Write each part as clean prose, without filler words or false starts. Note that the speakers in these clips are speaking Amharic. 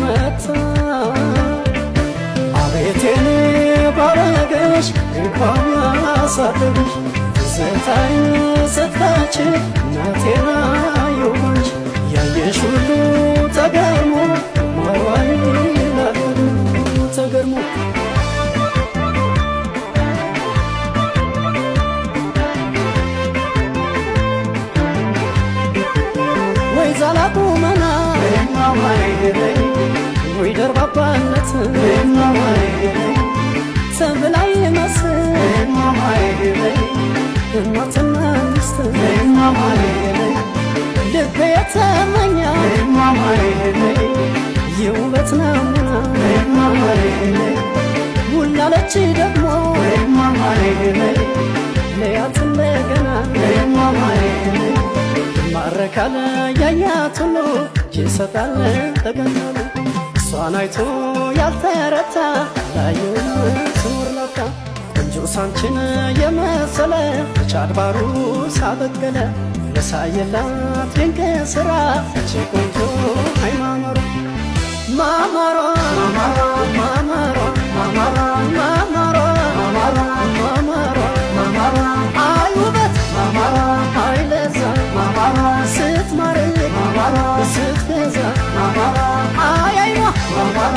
መታ አቤቴን ባረገሽ እንኳን ያሳደገሽ ትዝታኝ ስትታች እናቴና የሆንሽ ያየሽ ሁሉ ተገርሞ ማርዋይ ይላል ተገርሞ ወይ ዛላቁ መና ወይ ደርባባነት ተብላይ መስል እናትና ሚስት ልቤ የተመኛ የውበት ናሙና ውላለች ደግሞ ለያት እንደገና ማረካለ ያያት ሁሉ ይሰጣል ተገናሉ እሷን አይቶ ያልተረታ ላየው ስሙር ላታ ቆንጆ ሳንችን የመሰለ ቻድባሩ ሳበቀለ ለሳየላት ድንቅ ስራ እቺ ቆንጆ ሃይማኖር ማማሮ ማማሮ ማማሮ ማማሮ ማማሮ ማማሮ ማማሮ አይ ውበት ማማሮ አይ ለዛ ማማሮ ስትማርክ ማማሮ ስትገዛ ማማሮ አይ አይኗ ማማሮ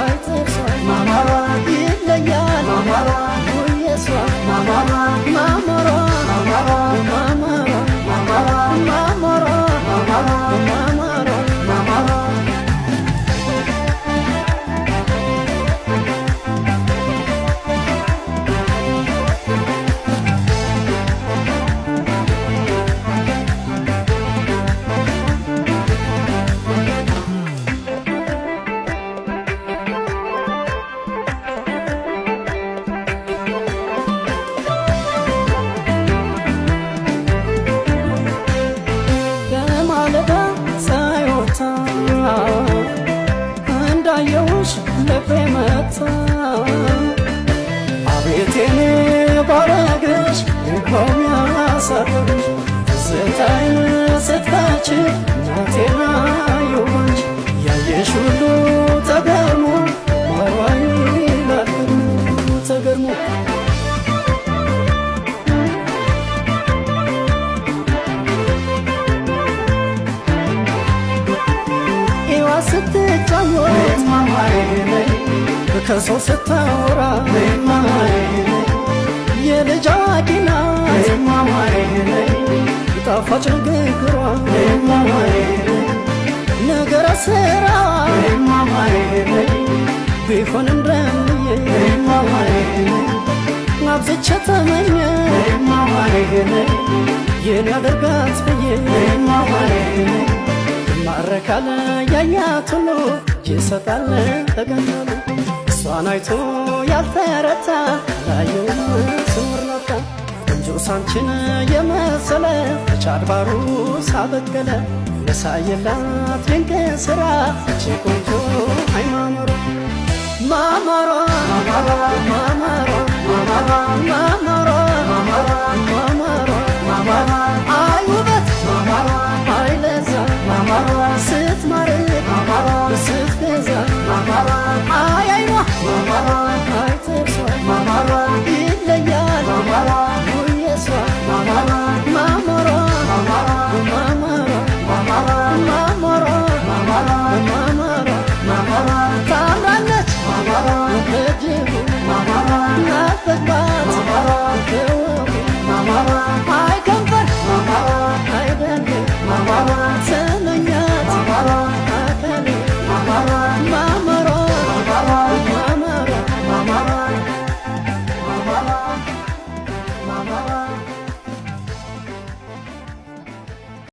አይ ጥርሷ ማማሮ ይለያል ማማሮ ወየሷ ማማሮ ማማሮ ማማሮ ማማሮ ማማሮ ማማሮ ማማሮ ማማሮ እንዳየውሽ ልቤ መታ አቤቴን ባረገሽ እንኳን ያሳደገሽ ትዝታዬን ስትታች እናቴና የሆንሽ ያየሽ ሁሉ ተገርሞ ማርዋይ ይላል ተገርሞ ስትጫወት ከሰው ስታወራ የልጅ አዋቂ ናት ጣፋጭ ንግግሯ ነገረ ስራ ቢሆን እንደምዬ አብዝቼ ተመኘ የኔ ያደርጋት ብዬ ማረካለ ያያት ሁሉ ይሰጣል ተገናሉ እሷን አይቶ ያልተረታ ላየው ስሙር ላታ ቆንጆ ሳንችን የመሰለ ቻድባሩ ሳበቀለ ለሳየላት ድንቅ ስራ እቺ ቆንጆ ሃይማኖር ማማሮ ማማሮ ማማሮ ማማሮ